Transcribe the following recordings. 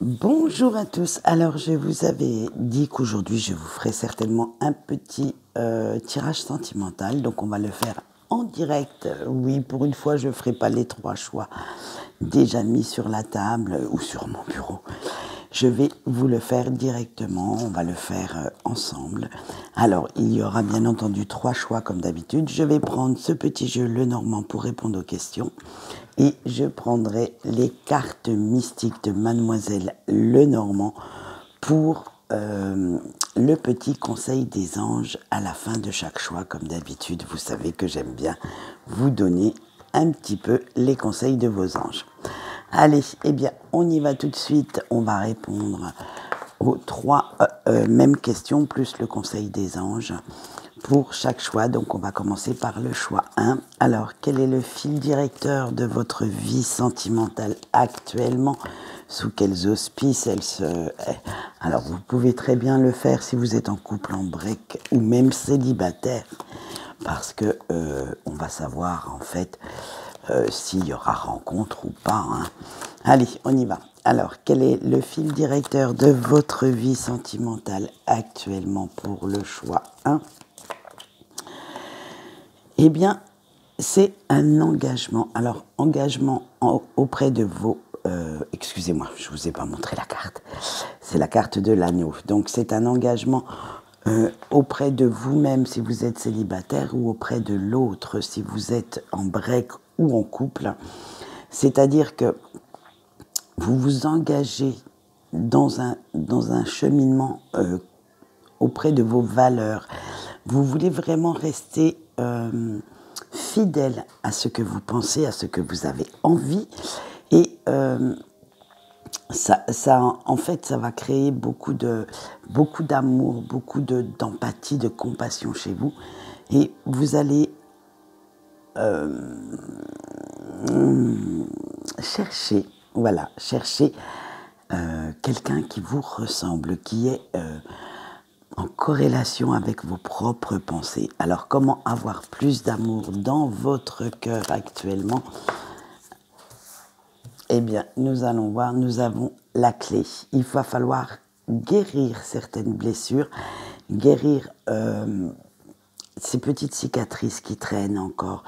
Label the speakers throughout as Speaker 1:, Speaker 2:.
Speaker 1: Bonjour à tous. Alors, je vous avais dit qu'aujourd'hui, je vous ferai certainement un petit tirage sentimental. Donc, on va le faire en direct. Oui, pour une fois, je ne ferai pas les trois choix déjà mis sur la table ou sur mon bureau. Je vais vous le faire directement. On va le faire ensemble. Alors, il y aura bien entendu trois choix comme d'habitude. Je vais prendre ce petit jeu Lenormand pour répondre aux questions. Et je prendrai les cartes mystiques de Mademoiselle Lenormand pour le petit conseil des anges à la fin de chaque choix. Comme d'habitude, vous savez que j'aime bien vous donner un petit peu les conseils de vos anges. Allez, eh bien, on y va tout de suite. On va répondre aux trois mêmes questions, plus le conseil des anges pour chaque choix. Donc, on va commencer par le choix 1. Alors, quel est le fil directeur de votre vie sentimentale actuellement? Sous quels auspices elle se... Alors, vous pouvez très bien le faire si vous êtes en couple, en break ou même célibataire, parce que on va savoir, en fait, s'il y aura rencontre ou pas. Hein. Allez, on y va. Alors, quel est le fil directeur de votre vie sentimentale actuellement pour le choix 1? Eh bien, c'est un engagement. Alors, engagement auprès de vos... excusez-moi, je ne vous ai pas montré la carte. C'est la carte de l'anneau. Donc, c'est un engagement auprès de vous-même si vous êtes célibataire ou auprès de l'autre si vous êtes en break ou en couple. C'est-à-dire que vous vous engagez dans un cheminement auprès de vos valeurs. Vous voulez vraiment rester fidèle à ce que vous pensez, à ce que vous avez envie. Et en fait, ça va créer beaucoup d'amour, beaucoup d'empathie, de compassion chez vous. Et vous allez chercher quelqu'un qui vous ressemble, qui est en corrélation avec vos propres pensées. Alors, comment avoir plus d'amour dans votre cœur actuellement? Eh bien, nous allons voir, nous avons la clé. Il va falloir guérir certaines blessures, guérir ces petites cicatrices qui traînent encore.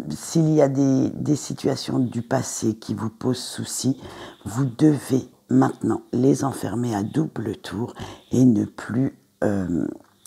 Speaker 1: S'il y a des situations du passé qui vous posent souci, vous devez maintenant les enfermer à double tour et ne plus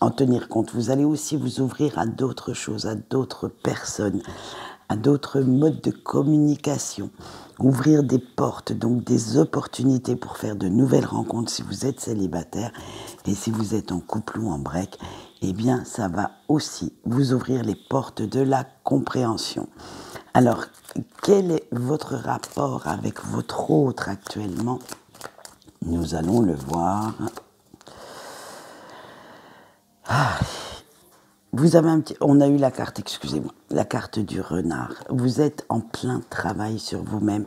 Speaker 1: en tenir compte. Vous allez aussi vous ouvrir à d'autres choses, à d'autres personnes, à d'autres modes de communication, ouvrir des portes, donc des opportunités pour faire de nouvelles rencontres si vous êtes célibataire, et si vous êtes en couple ou en break, eh bien ça va aussi vous ouvrir les portes de la compréhension. Alors, quel est votre rapport avec votre autre actuellement? Nous allons le voir. Vous avez on a eu la carte, excusez-moi, la carte du renard. Vous êtes en plein travail sur vous-même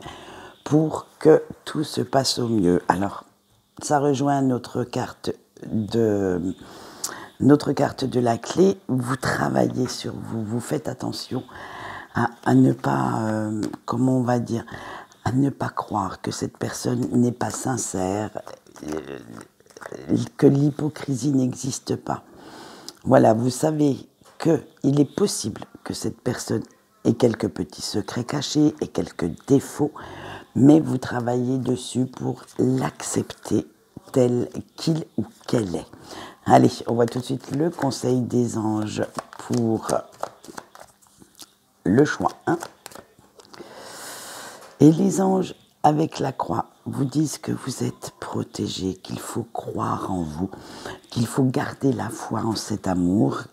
Speaker 1: pour que tout se passe au mieux. Alors, ça rejoint notre carte de la clé. Vous travaillez sur vous, vous faites attention à ne pas, comment on va dire, à ne pas croire que cette personne n'est pas sincère, que l'hypocrisie n'existe pas. Voilà, vous savez qu'il est possible que cette personne ait quelques petits secrets cachés et quelques défauts, mais vous travaillez dessus pour l'accepter tel qu'il ou qu'elle est. Allez, on voit tout de suite le conseil des anges pour le choix 1. Et les anges, avec la croix, vous disent que vous êtes protégés, qu'il faut croire en vous, qu'il faut garder la foi en cet amour,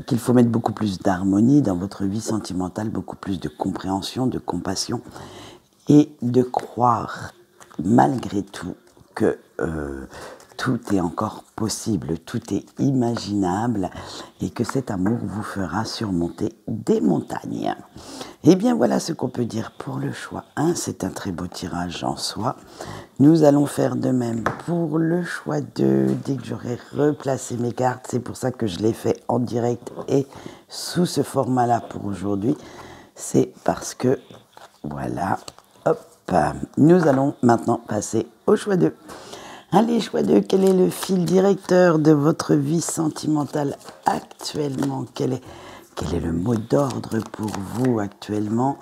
Speaker 1: qu'il faut mettre beaucoup plus d'harmonie dans votre vie sentimentale, beaucoup plus de compréhension, de compassion, et de croire malgré tout que tout est encore possible, tout est imaginable, et que cet amour vous fera surmonter des montagnes. Et bien voilà ce qu'on peut dire pour le choix 1, c'est un très beau tirage en soi. Nous allons faire de même pour le choix 2, dès que j'aurai replacé mes cartes, c'est pour ça que je l'ai fait en direct et sous ce format-là pour aujourd'hui. C'est parce que, voilà, hop, Nous allons maintenant passer au choix 2. Allez, choix 2, quel est le fil directeur de votre vie sentimentale actuellement? Quel est le mot d'ordre pour vous actuellement?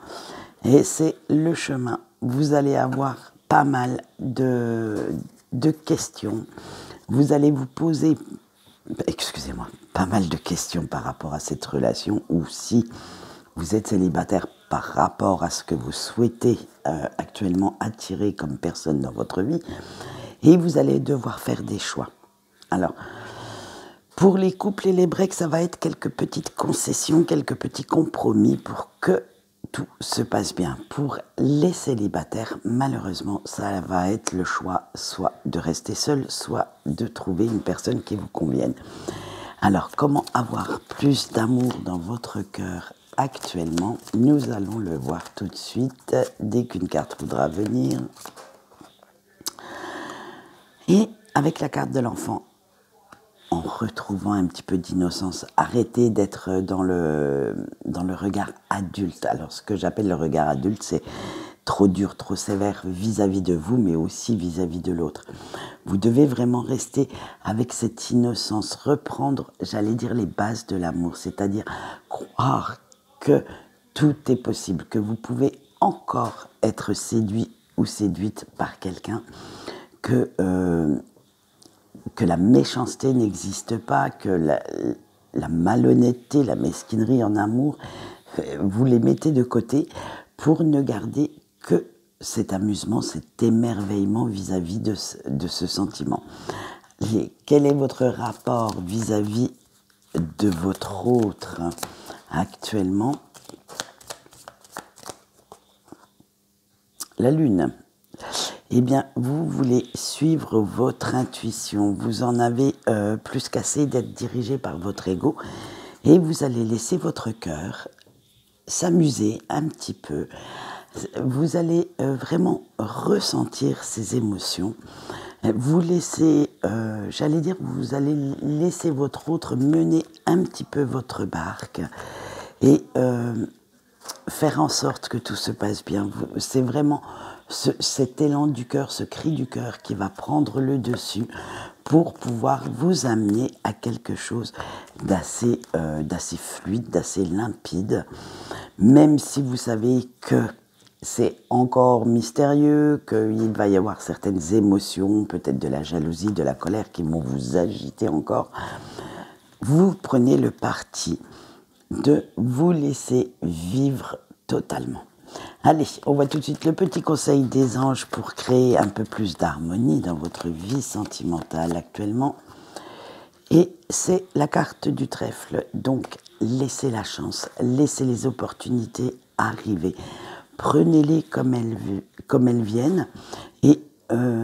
Speaker 1: Et c'est le chemin. Vous allez avoir pas mal de questions. Vous allez vous poser, excusez-moi, pas mal de questions par rapport à cette relation, ou si vous êtes célibataire par rapport à ce que vous souhaitez actuellement attirer comme personne dans votre vie, et vous allez devoir faire des choix. Alors, pour les couples et les breaks, ça va être quelques petites concessions, quelques petits compromis pour que tout se passe bien. Pour les célibataires, malheureusement, ça va être le choix soit de rester seul, soit de trouver une personne qui vous convienne. Alors, comment avoir plus d'amour dans votre cœur actuellement? Nous allons le voir tout de suite, dès qu'une carte voudra venir. Et avec la carte de l'enfant, en retrouvant un petit peu d'innocence, arrêtez d'être dans le regard adulte. Alors, ce que j'appelle le regard adulte, c'est trop dur, trop sévère vis-à-vis de vous, mais aussi vis-à-vis de l'autre. Vous devez vraiment rester avec cette innocence, reprendre, j'allais dire, les bases de l'amour, c'est-à-dire croire que tout est possible, que vous pouvez encore être séduit ou séduite par quelqu'un, que la méchanceté n'existe pas, que la malhonnêteté, la mesquinerie en amour, vous les mettez de côté pour ne garder que cet amusement, cet émerveillement vis-à-vis de ce sentiment. Quel est votre rapport vis-à-vis de votre autre actuellement? La Lune. Eh bien, vous voulez suivre votre intuition. Vous en avez plus qu'assez d'être dirigé par votre ego. Et vous allez laisser votre cœur s'amuser un petit peu. Vous allez vraiment ressentir ces émotions. Vous laissez, j'allais dire, vous allez laisser votre autre mener un petit peu votre barque. Et faire en sorte que tout se passe bien. C'est vraiment cet élan du cœur, ce cri du cœur qui va prendre le dessus pour pouvoir vous amener à quelque chose d'assez fluide, d'assez limpide, même si vous savez que c'est encore mystérieux, qu'il va y avoir certaines émotions, peut-être de la jalousie, de la colère qui vont vous agiter encore. Vous prenez le parti de vous laisser vivre totalement. Allez, on voit tout de suite le petit conseil des anges pour créer un peu plus d'harmonie dans votre vie sentimentale actuellement. Et c'est la carte du trèfle. Donc, laissez la chance, laissez les opportunités arriver. Prenez-les comme elles viennent et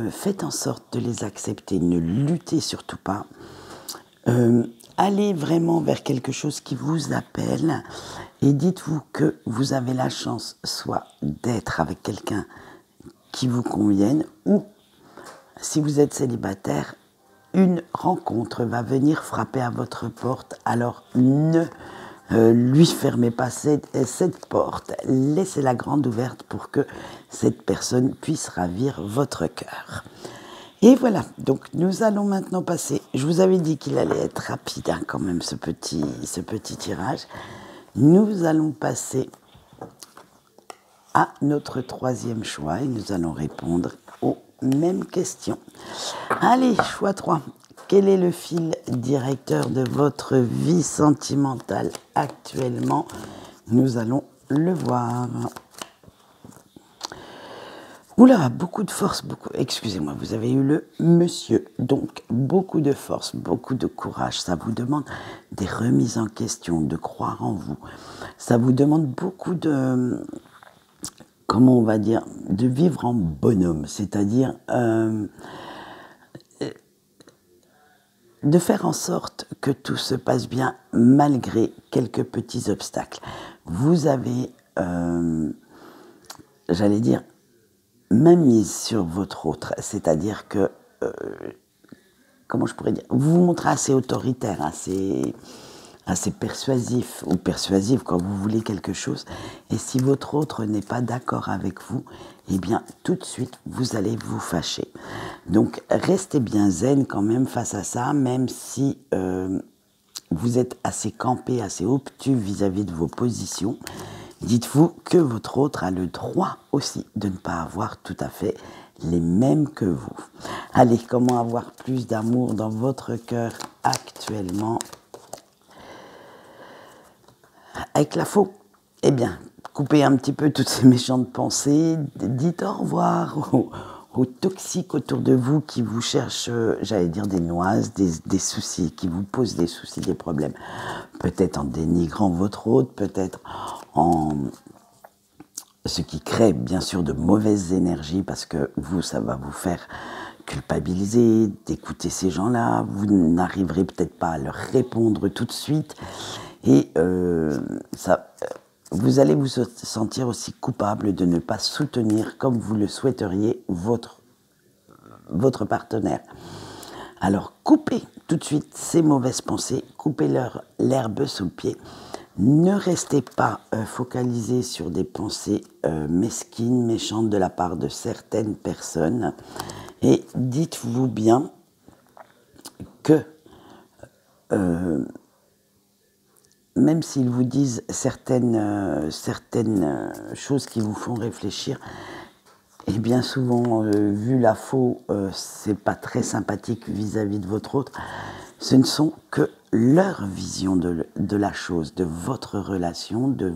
Speaker 1: faites en sorte de les accepter. Ne luttez surtout pas. Allez vraiment vers quelque chose qui vous appelle et dites-vous que vous avez la chance soit d'être avec quelqu'un qui vous convienne ou, si vous êtes célibataire, une rencontre va venir frapper à votre porte. Alors ne lui fermez pas cette porte, laissez-la grande ouverte pour que cette personne puisse ravir votre cœur. Et voilà, donc nous allons maintenant passer, je vous avais dit qu'il allait être rapide quand même ce petit tirage, nous allons passer à notre troisième choix et nous allons répondre aux mêmes questions. Allez, choix 3, quel est le fil directeur de votre vie sentimentale actuellement? Nous allons le voir. Oula, beaucoup de force, excusez-moi, vous avez eu le monsieur. Donc, beaucoup de force, beaucoup de courage. Ça vous demande des remises en question, de croire en vous. Ça vous demande beaucoup de, comment on va dire, de vivre en bonhomme. C'est-à-dire de faire en sorte que tout se passe bien malgré quelques petits obstacles. Vous avez, j'allais dire, main mise sur votre autre, c'est-à-dire que, comment je pourrais dire, vous vous montrez assez autoritaire, assez assez persuasif ou persuasive quand vous voulez quelque chose. Et si votre autre n'est pas d'accord avec vous, eh bien, tout de suite, vous allez vous fâcher. Donc, restez bien zen quand même face à ça, même si vous êtes assez campé, assez obtus vis-à-vis de vos positions. Dites-vous que votre autre a le droit aussi de ne pas avoir tout à fait les mêmes que vous. Allez, comment avoir plus d'amour dans votre cœur actuellement avec la faux? Eh bien, coupez un petit peu toutes ces méchantes pensées, dites au revoir aux toxiques autour de vous qui vous cherchent, j'allais dire des noises, des soucis, qui vous posent des soucis, des problèmes. Peut-être en dénigrant votre autre, peut-être en... Ce qui crée bien sûr de mauvaises énergies parce que vous, ça va vous faire culpabiliser d'écouter ces gens-là. Vous n'arriverez peut-être pas à leur répondre tout de suite. Et vous allez vous sentir aussi coupable de ne pas soutenir comme vous le souhaiteriez votre partenaire. Alors coupez tout de suite ces mauvaises pensées, coupez-leur l'herbe sous le pied. Ne restez pas focalisé sur des pensées mesquines, méchantes de la part de certaines personnes. Et dites-vous bien que même s'ils vous disent certaines choses qui vous font réfléchir, et bien souvent, vu la faux, c'est pas très sympathique vis-à-vis de votre autre, ce ne sont que leur vision de la chose, de votre relation, de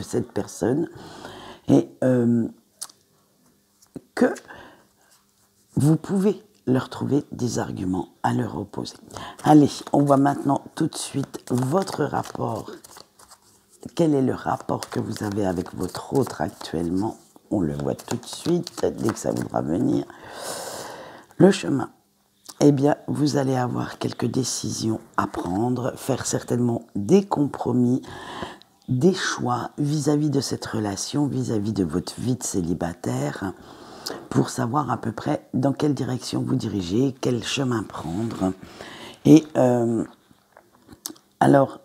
Speaker 1: cette personne, et que vous pouvez leur trouver des arguments à leur opposer. Allez, on voit maintenant tout de suite votre rapport. Quel est le rapport que vous avez avec votre autre actuellement? On le voit tout de suite, dès que ça voudra venir. Le chemin. Eh bien, vous allez avoir quelques décisions à prendre, faire certainement des compromis, des choix vis-à-vis de cette relation, vis-à-vis de votre vie de célibataire, pour savoir à peu près dans quelle direction vous dirigez, quel chemin prendre. Et alors,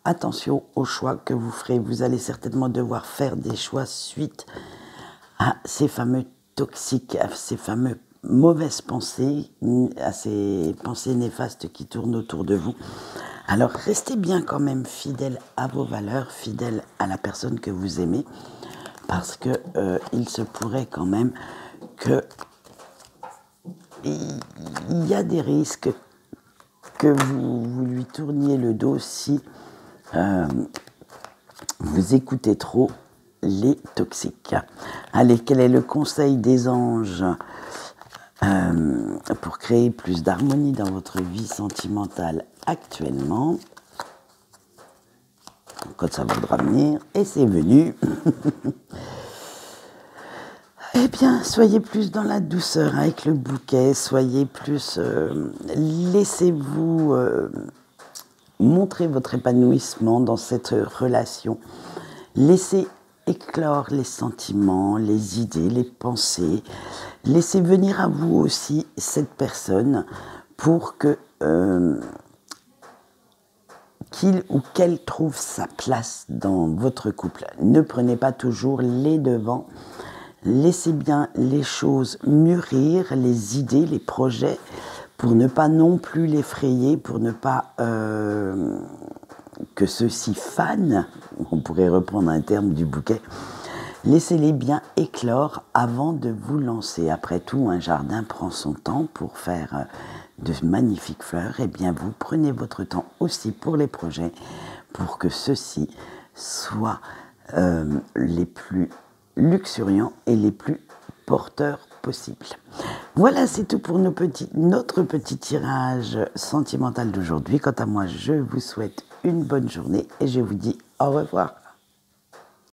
Speaker 1: attention aux choix que vous ferez. Vous allez certainement devoir faire des choix suite à ces fameux toxiques, à ces fameuses mauvaises pensées, à ces pensées néfastes qui tournent autour de vous. Alors, restez bien quand même fidèle à vos valeurs, fidèle à la personne que vous aimez, parce que il se pourrait quand même que il y a des risques que vous lui tourniez le dos si vous écoutez trop les toxiques. Allez, quel est le conseil des anges pour créer plus d'harmonie dans votre vie sentimentale actuellement? Quand ça voudra venir, et c'est venu. Eh bien, soyez plus dans la douceur avec le bouquet, soyez plus... laissez-vous montrer votre épanouissement dans cette relation. Laissez éclore les sentiments, les idées, les pensées. Laissez venir à vous aussi cette personne pour que qu'il ou qu'elle trouve sa place dans votre couple. Ne prenez pas toujours les devants. Laissez bien les choses mûrir, les idées, les projets, pour ne pas non plus l'effrayer, pour ne pas que ceux-ci fanent, on pourrait reprendre un terme du bouquet. Laissez-les bien éclore avant de vous lancer. Après tout, un jardin prend son temps pour faire de magnifiques fleurs. Eh bien, vous prenez votre temps aussi pour les projets, pour que ceux-ci soient les plus luxuriants et les plus porteurs possibles. Voilà, c'est tout pour notre petit tirage sentimental d'aujourd'hui. Quant à moi, je vous souhaite une bonne journée et je vous dis au revoir.